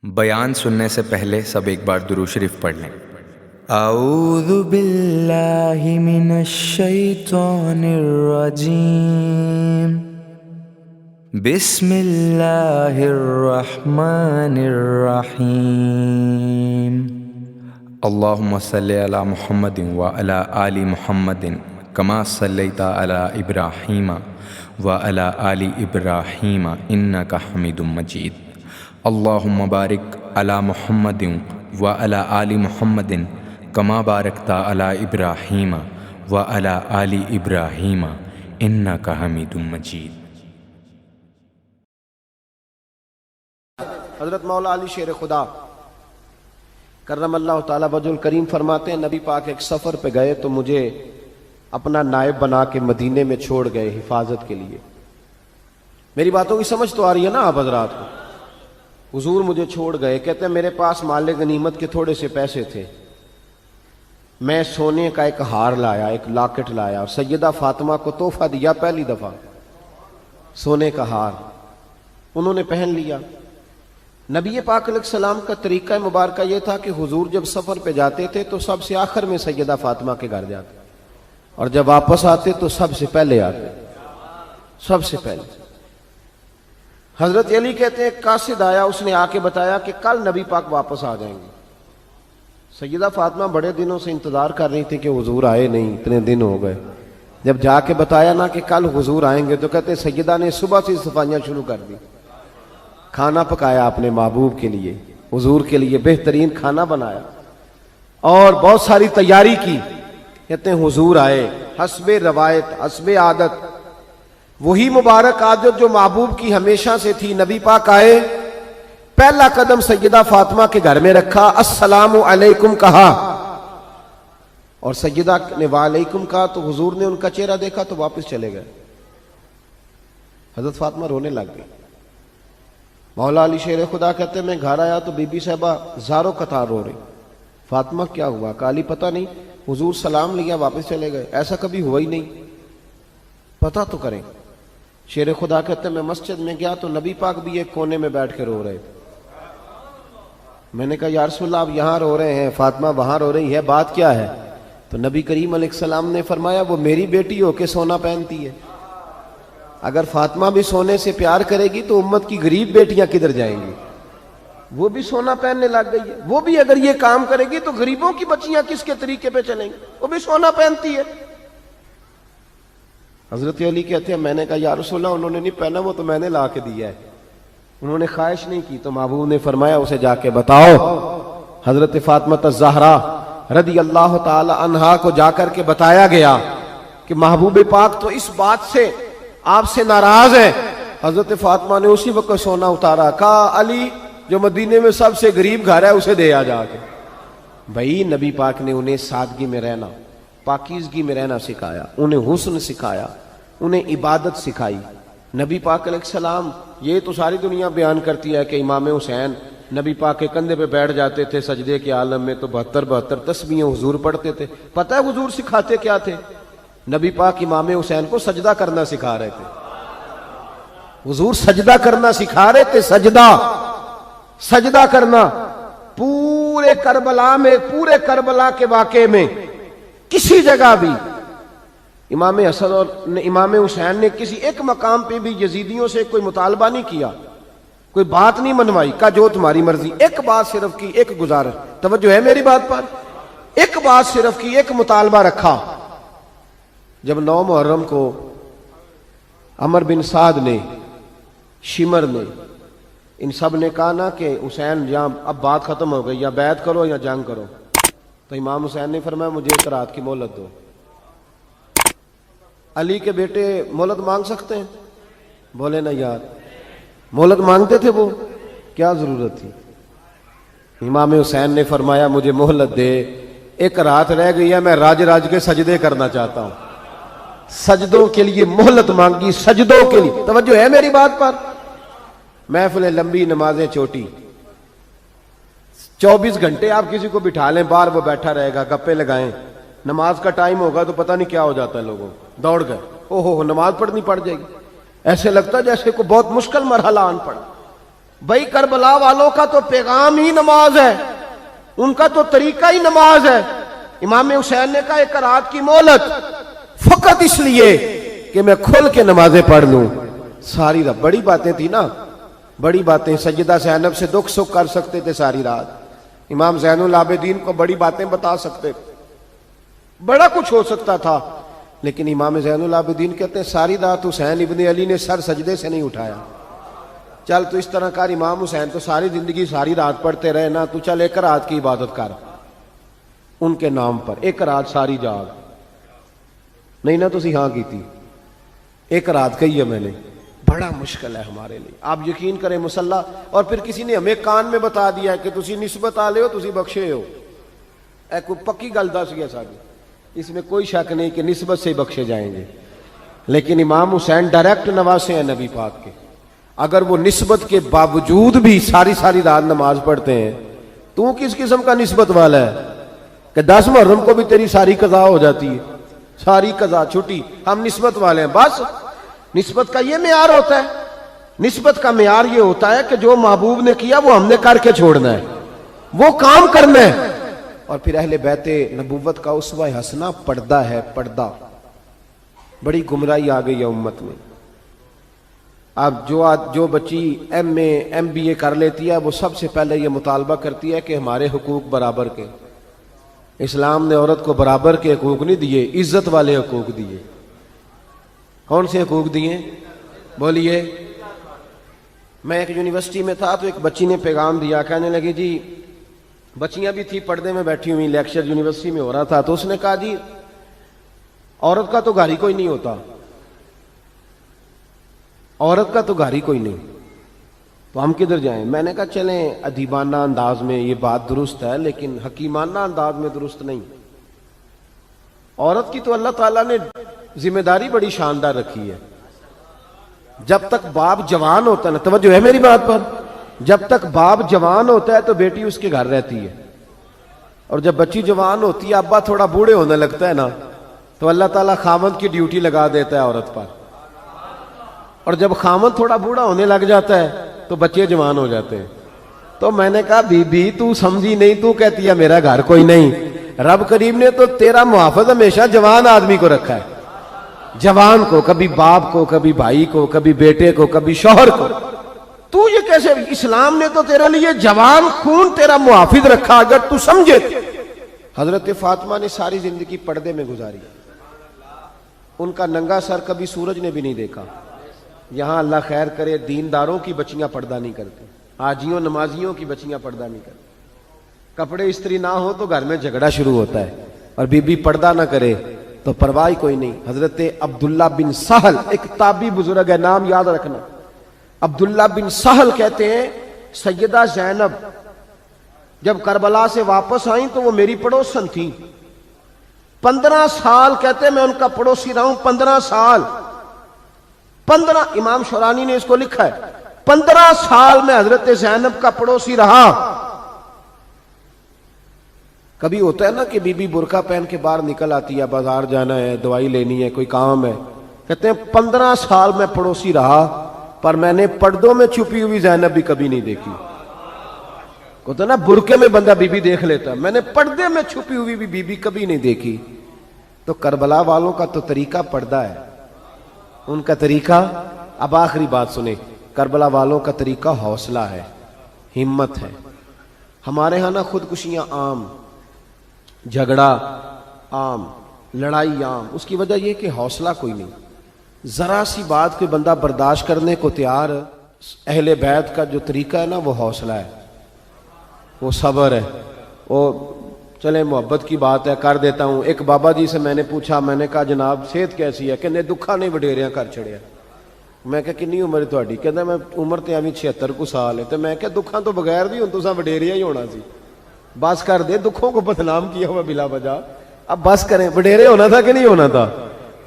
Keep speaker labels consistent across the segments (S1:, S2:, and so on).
S1: بیان سننے سے پہلے سب ایک بار درود شریف پڑھ لیں۔ اعوذ باللہ من الشیطان الرجیم، بسم اللہ الرحمن الرحیم، اللہم صلی علی محمد وعلی آل محمد کما صلیت علی ابراہیم وعلی آل ابراہیم انک حمید مجید، اللہم بارک علی محمد وعلی آل محمد کما بارکت علی ابراہیم وعلی آل ابراہیم انک حمید مجید۔
S2: حضرت مولا علی شیر خدا کرم اللہ تعالیٰ وجہ الکریم فرماتے ہیں، نبی پاک ایک سفر پہ گئے تو مجھے اپنا نائب بنا کے مدینے میں چھوڑ گئے حفاظت کے لیے۔ میری باتوں کی سمجھ تو آ رہی ہے نا آپ حضرات کو؟ حضور مجھے چھوڑ گئے، کہتے ہیں میرے پاس مال غنیمت کے تھوڑے سے پیسے تھے، میں سونے کا ایک ہار لایا، ایک لاکٹ لایا اور سیدہ فاطمہ کو تحفہ دیا، پہلی دفعہ سونے کا ہار انہوں نے پہن لیا۔ نبی پاک علیہ السلام کا طریقہ مبارکہ یہ تھا کہ حضور جب سفر پہ جاتے تھے تو سب سے آخر میں سیدہ فاطمہ کے گھر جاتے، اور جب واپس آتے تو سب سے پہلے آتے، سب سے پہلے۔ حضرت علی کہتے ہیں قاصد آیا، اس نے آ کے بتایا کہ کل نبی پاک واپس آ جائیں گے۔ سیدہ فاطمہ بڑے دنوں سے انتظار کر رہی تھی کہ حضور آئے نہیں، اتنے دن ہو گئے۔ جب جا کے بتایا نا کہ کل حضور آئیں گے تو کہتے ہیں سیدہ نے صبح سے صفائیاں شروع کر دی، کھانا پکایا اپنے محبوب کے لیے، حضور کے لیے بہترین کھانا بنایا اور بہت ساری تیاری کی۔ کہتے ہیں حضور آئے، حسب روایت حسب عادت، وہی مبارک عادت جو محبوب کی ہمیشہ سے تھی، نبی پاک آئے، پہلا قدم سیدہ فاطمہ کے گھر میں رکھا، السلام علیکم کہا، اور سیدہ نے وعلیکم کہا تو حضور نے ان کا چہرہ دیکھا تو واپس چلے گئے۔ حضرت فاطمہ رونے لگ گئی۔ مولا علی شیر خدا کہتے ہیں میں گھر آیا تو بی بی صاحبہ زاروں قطار رو رہی۔ فاطمہ کیا ہوا؟ کہا علی پتہ نہیں، حضور سلام لیا واپس چلے گئے، ایسا کبھی ہوا ہی نہیں، پتہ تو کریں۔ شیر خدا کہتے ہیں میں مسجد میں گیا تو نبی پاک بھی ایک کونے میں بیٹھ کے رو رہے تھے۔ میں نے کہا یا رسول اللہ آپ یہاں رو رہے ہیں، فاطمہ وہاں رو رہی ہے، بات کیا ہے؟ تو نبی کریم علیہ السلام نے فرمایا وہ میری بیٹی ہو کے سونا پہنتی ہے، اگر فاطمہ بھی سونے سے پیار کرے گی تو امت کی غریب بیٹیاں کدھر جائیں گی؟ وہ بھی سونا پہننے لگ گئی ہے، وہ بھی اگر یہ کام کرے گی تو غریبوں کی بچیاں کس کے طریقے پہ چلیں گی؟ وہ بھی سونا پہنتی ہے۔ حضرت علی کہتے ہیں میں نے کہا یا رسول اللہ انہوں نے نہیں پہنا، وہ تو میں نے لا کے دیا ہے، انہوں نے خواہش نہیں کی۔ تو محبوب نے فرمایا اسے جا کے بتاؤ۔ حضرت فاطمہ الزہرا رضی اللہ تعالی عنہا کو جا کر کے بتایا گیا کہ محبوب پاک تو اس بات سے آپ سے ناراض ہے۔ حضرت فاطمہ نے اسی وقت سونا اتارا، کہا علی جو مدینے میں سب سے غریب گھر ہے اسے دے آ جا کے۔ بھائی نبی پاک نے انہیں سادگی میں رہنا، پاکیزگی میں رہنا سکھایا، انہیں حسن سکھایا، انہیں عبادت سکھائی۔ نبی پاک علیہ السلام، یہ تو ساری دنیا بیان کرتی ہے کہ امام حسین نبی پاک کے کندھے پہ بیٹھ جاتے تھے سجدے کے عالم میں تو 72 تسبیحیں حضور پڑھتے تھے۔ پتہ ہے حضور سکھاتے کیا تھے؟ نبی پاک امام حسین کو سجدہ کرنا سکھا رہے تھے۔ حضور سجدہ کرنا سکھا رہے تھے، سجدہ کرنا۔ پورے کربلا کے واقعے میں کسی جگہ بھی امام حسن اور امام حسین نے کسی ایک مقام پہ بھی یزیدیوں سے کوئی مطالبہ نہیں کیا، کوئی بات نہیں منوائی، کہا جو تمہاری مرضی۔ ایک بات صرف کی، ایک گزارش، توجہ ہے میری بات پر؟ ایک بات صرف کی، ایک مطالبہ رکھا۔ جب 9 محرم کو عمر بن سعد نے، شمر نے، ان سب نے کہا نا کہ حسین یا اب بات ختم ہو گئی، یا بیعت کرو یا جنگ کرو، تو امام حسین نے فرمایا مجھے ایک رات کی مہلت دو۔ علی کے بیٹے مہلت مانگ سکتے ہیں؟ بولے نا یار، مہلت مانگتے تھے وہ؟ کیا ضرورت تھی؟ امام حسین نے فرمایا مجھے مہلت دے، ایک رات رہ گئی ہے، میں راج کے سجدے کرنا چاہتا ہوں۔ سجدوں کے لیے مہلت مانگی، سجدوں کے لیے، توجہ ہے میری بات پر؟ محفلیں لمبی، نمازیں چھوٹی، 24 گھنٹے آپ کسی کو بٹھا لیں باہر، وہ بیٹھا رہے گا، گپے لگائیں، نماز کا ٹائم ہوگا تو پتہ نہیں کیا ہو جاتا ہے، لوگوں دوڑ گئے، اوہو نماز پڑھنی پڑ جائے گی، ایسے لگتا ہے جیسے کوئی بہت مشکل مرحلہ آن پڑا۔ بھائی کربلا والوں کا تو پیغام ہی نماز ہے، ان کا تو طریقہ ہی نماز ہے۔ امام حسین نے کہا ایک رات کی مہلت فقط اس لیے کہ میں کھل کے نمازیں پڑھ لوں۔ ساری رات بڑی باتیں تھی نا، بڑی باتیں، سیدہ زینب سے دکھ سکھ کر سکتے تھے ساری رات، امام زین العابدین کو بڑی باتیں بتا سکتے تھے، بڑا کچھ ہو سکتا تھا، لیکن امام زین العابدین کہتے ہیں ساری رات حسین ابن علی نے سر سجدے سے نہیں اٹھایا۔ چل تو اس طرح کر، امام حسین تو ساری زندگی ساری رات پڑھتے رہے نا، تو چل ایک رات کی عبادت کر ان کے نام پر، ایک رات ساری جاگ نہیں نا، تسی ہاں کی تھی، ایک رات کہی ہے میں نے، بڑا مشکل ہے ہمارے لیے۔ آپ یقین کریں مسلح، اور پھر کسی نے ہمیں کان میں بتا دیا کہ تسی نسبت آلے ہو، تسی بخشے ہو، اے کوئی پکی گل دس گیا ساری، اس میں کوئی شک نہیں کہ نسبت سے بخشے جائیں گے، لیکن امام حسین ڈائریکٹ نواسے ہیں نبی پاک کے، اگر وہ نسبت کے باوجود بھی ساری ساری رات نماز پڑھتے ہیں، تو کس قسم کا نسبت والا ہے کہ 10 محرم کو بھی تیری ساری قضا ہو جاتی ہے، ساری قضا چھٹی، ہم نسبت والے ہیں۔ بس نسبت کا یہ معیار ہوتا ہے، نسبت کا معیار یہ ہوتا ہے کہ جو محبوب نے کیا وہ ہم نے کر کے چھوڑنا ہے، وہ کام کرنا ہے۔ اور پھر اہل بیت نبوت کا اسوہ حسنہ پردہ ہے، پردہ۔ بڑی گمراہی آ گئی ہے امت میں۔ اب جو بچی ایم بی اے کر لیتی ہے، وہ سب سے پہلے یہ مطالبہ کرتی ہے کہ ہمارے حقوق برابر کے۔ اسلام نے عورت کو برابر کے حقوق نہیں دیے، عزت والے حقوق دیے۔ کون سے حقوق دیے؟ بولیے۔ میں ایک یونیورسٹی میں تھا تو ایک بچی نے پیغام دیا، کہنے لگی جی، بچیاں بھی تھی پردے میں بیٹھی ہوئی، لیکچر یونیورسٹی میں ہو رہا تھا، تو اس نے کہا جی عورت کا تو گھر ہی کوئی نہیں ہوتا، عورت کا تو گھر ہی کوئی نہیں، تو ہم کدھر جائیں؟ میں نے کہا چلیں ادیبانہ انداز میں یہ بات درست ہے، لیکن حکیمانہ انداز میں درست نہیں۔ عورت کی تو اللہ تعالیٰ نے ذمہ داری بڑی شاندار رکھی ہے۔ جب تک باپ جوان ہوتا ہے نا، توجہ ہے میری بات پر، جب تک باپ جوان ہوتا ہے تو بیٹی اس کے گھر رہتی ہے، اور جب بچی جوان ہوتی ہے، ابا تھوڑا بوڑھے ہونے لگتا ہے نا، تو اللہ تعالیٰ خامند کی ڈیوٹی لگا دیتا ہے عورت پر، اور جب خامند تھوڑا بوڑھا ہونے لگ جاتا ہے تو بچے جوان ہو جاتے ہیں۔ تو میں نے کہا بی بی تو سمجھی نہیں، تو کہتی ہے میرا گھر کوئی نہیں، رب کریم نے تو تیرا محافظ ہمیشہ جوان آدمی کو رکھا ہے، جوان کو، کبھی باپ کو، کبھی بھائی کو، کبھی بیٹے کو، کبھی شوہر کو۔ تو یہ کیسے؟ اسلام نے تو تیرے لیے جوان خون تیرا محافظ رکھا، اگر تو سمجھے۔ حضرت فاطمہ نے ساری زندگی پردے میں گزاری، ان کا ننگا سر کبھی سورج نے بھی نہیں دیکھا۔ یہاں اللہ خیر کرے دینداروں کی بچیاں پردہ نہیں کرتی، حاجیوں نمازیوں کی بچیاں پردہ نہیں کرتی۔ کپڑے استری نہ ہو تو گھر میں جھگڑا شروع ہوتا ہے، اور بی بی پردہ نہ کرے تو پرواہ کوئی نہیں۔ حضرت عبداللہ بن سہل ایک تابعی بزرگ ہے، نام یاد رکھنا، عبداللہ بن سہل کہتے ہیں سیدہ زینب جب کربلا سے واپس آئیں تو وہ میری پڑوسن تھیں، 15 سال کہتے ہیں میں ان کا پڑوسی رہا ہوں، 15 سال، 15، امام شورانی نے اس کو لکھا ہے، 15 سال میں حضرت زینب کا پڑوسی رہا۔ کبھی ہوتا ہے نا کہ بی بی برقع پہن کے باہر نکل آتی ہے، بازار جانا ہے، دوائی لینی ہے، کوئی کام ہے، کہتے ہیں 15 سال میں پڑوسی رہا، پر میں نے پردوں میں چھپی ہوئی زینب بھی کبھی نہیں دیکھی۔ ہوتا ہے نا برقعے میں بندہ بی بی دیکھ لیتا، میں نے پردے میں چھپی ہوئی بھی بی بی کبھی نہیں دیکھی۔ تو کربلا والوں کا تو طریقہ پردہ ہے، ان کا طریقہ، اب آخری بات سنیں، کربلا والوں کا طریقہ حوصلہ ہے، ہمت ہے۔ ہمارے ہاں نا خودکشیاں عام، جھگڑا عام، لڑائی عام، اس کی وجہ یہ کہ حوصلہ کوئی نہیں، ذرا سی بات کوئی بندہ برداشت کرنے کو تیار۔ اہل بیت کا جو طریقہ ہے نا وہ حوصلہ ہے، وہ صبر ہے، وہ چلے محبت کی بات ہے کر دیتا ہوں۔ ایک بابا جی سے میں نے پوچھا، میں نے کہا جناب صحت کیسی ہے؟ کہ دکھا نہیں وڈیریاں کر چھڑیا۔ میں کہا کنی عمر ہے تہاڈی؟ کہندا میں عمر تے ایویں 76 کو سال ہے۔ تو میں کہا دکھاں تو بغیر بھی ہن تساں وڈیریاں ہی ہونا سی، بس کر دے، دکھوں کو بدنام کیا ہوا بلا وجہ، اب بس کریں۔ وڈیرے ہونا تھا کہ نہیں ہونا تھا؟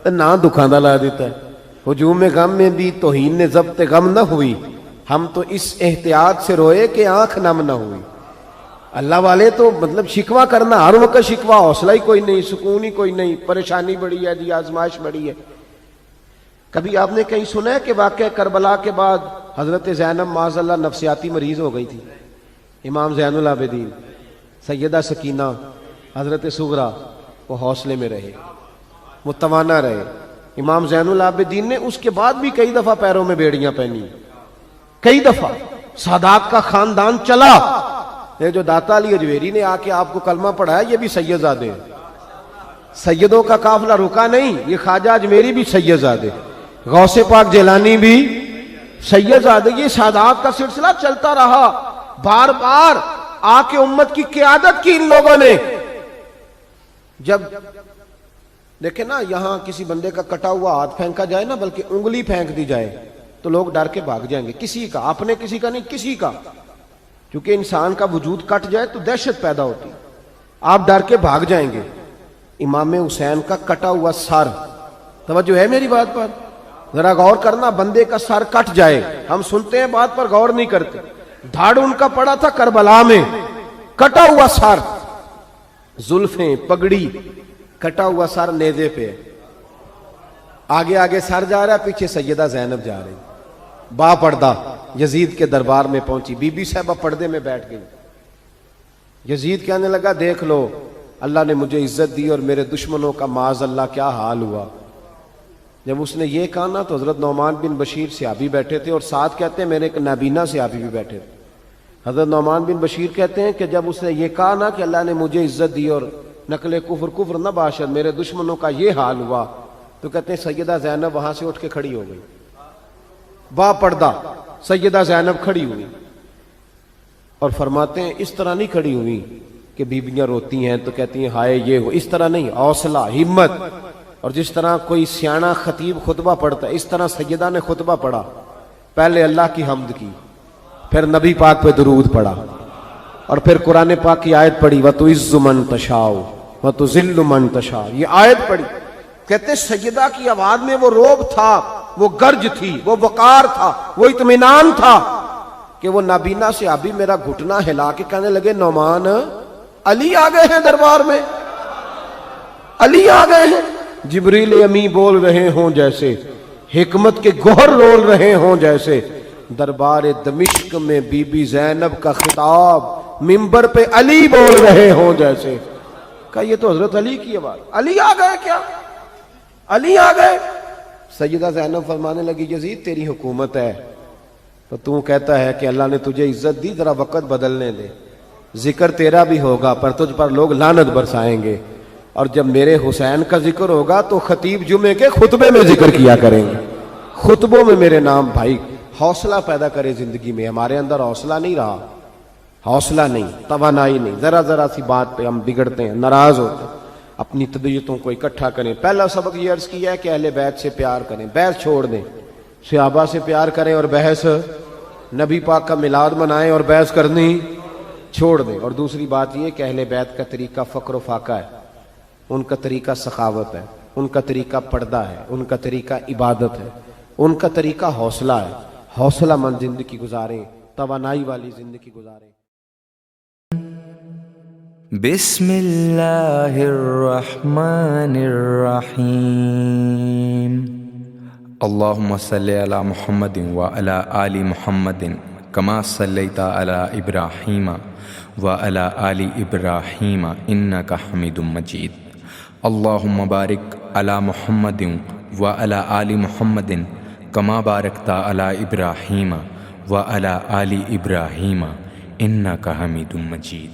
S2: تو نہ دکھاں دا لا دیتا ہے۔ ہجوم غم میں بھی توہین نے ضبط غم نہ ہوئی، ہم تو اس احتیاط سے روئے کہ آنکھ نم نہ ہوئی۔ اللہ والے تو مطلب شکوہ کرنا ہر وقت شکوہ، حوصلہ ہی کوئی نہیں، سکون ہی کوئی نہیں، پریشانی بڑی ہے جی، آزمائش بڑی ہے۔ کبھی آپ نے کہیں سنا ہے کہ واقعہ کربلا کے بعد حضرت زینب معاذ اللہ نفسیاتی مریض ہو گئی تھی. امام زین العابدین، سیدہ سکینہ، حضرت صغرا وہ حوصلے میں رہے، متوانا رہے. امام زین العابدین نے اس کے بعد بھی کئی دفعہ پیروں میں بیڑیاں پہنی، کئی دفعہ. سادات کا خاندان چلا. یہ جو داتا علی اجویری نے آ کے آپ کو کلمہ پڑھایا یہ بھی سید زادے ہیں. سیدوں کا قافلہ رکا نہیں، یہ خواجہ اجمیری بھی سید زادے، غوث پاک جیلانی بھی سید زادے. یہ سادات کا سلسلہ چلتا رہا. بار بار آ کے امت کی قیادت کی ان لوگوں نے. جب دیکھیں نا یہاں کسی بندے کا کٹا ہوا ہاتھ پھینکا جائے نا، بلکہ انگلی پھینک دی جائے تو لوگ ڈر کے بھاگ جائیں گے. کسی کا، اپنے کسی کا نہیں، کسی کا. کیونکہ انسان کا وجود کٹ جائے تو دہشت پیدا ہوتی، آپ ڈر کے بھاگ جائیں گے. امام حسین کا کٹا ہوا سر، توجہ ہے میری بات پر؟ ذرا غور کرنا. بندے کا سر کٹ جائے، ہم سنتے ہیں بات پر غور نہیں کرتے. دھاڑ ان کا پڑا تھا کربلا میں، کٹا ہوا سر، زلفیں، پگڑی، کٹا ہوا سر نیزے پہ. آگے آگے سر جا رہا ہے، پیچھے سیدہ زینب جا رہی، با پردہ یزید کے دربار میں پہنچی. بی بی صاحبہ پردے میں بیٹھ گئی. یزید کہنے لگا دیکھ لو اللہ نے مجھے عزت دی اور میرے دشمنوں کا معاذ اللہ کیا حال ہوا. جب اس نے یہ کہا نا تو حضرت نعمان بن بشیر صحابی بیٹھے تھے، اور ساتھ کہتے ہیں میرے ایک نابینا صحابی بھی بیٹھے تھے. حضرت نعمان بن بشیر کہتے ہیں کہ جب اس نے یہ کہا نا کہ اللہ نے مجھے عزت دی اور نقل کفر نہ باشد، میرے دشمنوں کا یہ حال ہوا، تو کہتے ہیں سیدہ زینب وہاں سے اٹھ کے کھڑی ہو گئی. با پردہ سیدہ زینب کھڑی ہوئی اور فرماتے ہیں اس طرح نہیں کھڑی ہوئی کہ بیویاں روتی ہیں تو کہتی ہیں ہائے یہ ہو، اس طرح نہیں، حوصلہ، ہمت. اور جس طرح کوئی سیاںا خطیب خطبہ پڑھتا ہے اس طرح سیدہ نے خطبہ پڑھا. پہلے اللہ کی حمد کی، پھر نبی پاک پہ درود پڑھا، اور پھر قرآن پاک کی آیت پڑھی وَتُعِزُّ مَن تَشَاءُ وَتُذِلُّ مَن تَشَاءُ. یہ آیت پڑھی. کہتے سیدہ کی آواز میں وہ روب تھا، وہ گرج تھی، وہ وقار تھا، وہ اطمینان تھا کہ وہ نابینا سے ابھی میرا گھٹنا ہلا کے کہنے لگے نعمان علی آ گئے ہیں دربار میں، علی آ گئے ہیں. جبریل امی بول رہے ہوں جیسے، حکمت کے گوہر رول رہے ہوں جیسے. دربار دمشق میں بی بی زینب کا خطاب منبر پہ علی بول رہے ہوں جیسے. کہا یہ تو حضرت علی کی آواز. علی آ گئے کیا؟ علی آ گئے. سیدہ زینب فرمانے لگی یزید تیری حکومت ہے تو کہتا ہے کہ اللہ نے تجھے عزت دی، ذرا وقت بدلنے دے، ذکر تیرا بھی ہوگا پر تجھ پر لوگ لعنت برسائیں گے. اور جب میرے حسین کا ذکر ہوگا تو خطیب جمعے کے خطبے میں ذکر کیا کریں گے، خطبوں میں میرے نام. بھائی حوصلہ پیدا کرے زندگی میں. ہمارے اندر حوصلہ نہیں رہا، حوصلہ نہیں، توانائی نہیں. ذرا سی بات پہ ہم بگڑتے ہیں، ناراض ہوتے ہیں. اپنی طبیعتوں کو اکٹھا کریں. پہلا سبق یہ عرض کیا ہے کہ اہل بیت سے پیار کریں، بحث چھوڑ دیں. صحابہ سے پیار کریں اور بحث، نبی پاک کا میلاد منائیں اور بحث کرنی چھوڑ دیں. اور دوسری بات یہ کہ اہل بیت کا طریقہ فقر و فاقہ ہے، ان کا طریقہ سخاوت ہے، ان کا طریقہ پردہ ہے، ان کا طریقہ عبادت ہے، ان کا طریقہ حوصلہ ہے. حوصلہ مند زندگی گزاریں، توانائی والی زندگی گزاریں.
S1: بسم اللہ الرحمن الرحیم. اللہم صلی علی محمد وعلی آل محمد کما صلیت علی ابراہیم وعلی آل ابراہیم انک حمید مجید. اللہم بارک علی محمد وعلی آل محمد کما بارکت علی ابراہیم وعلی آل ابراہیم انک حمید مجید.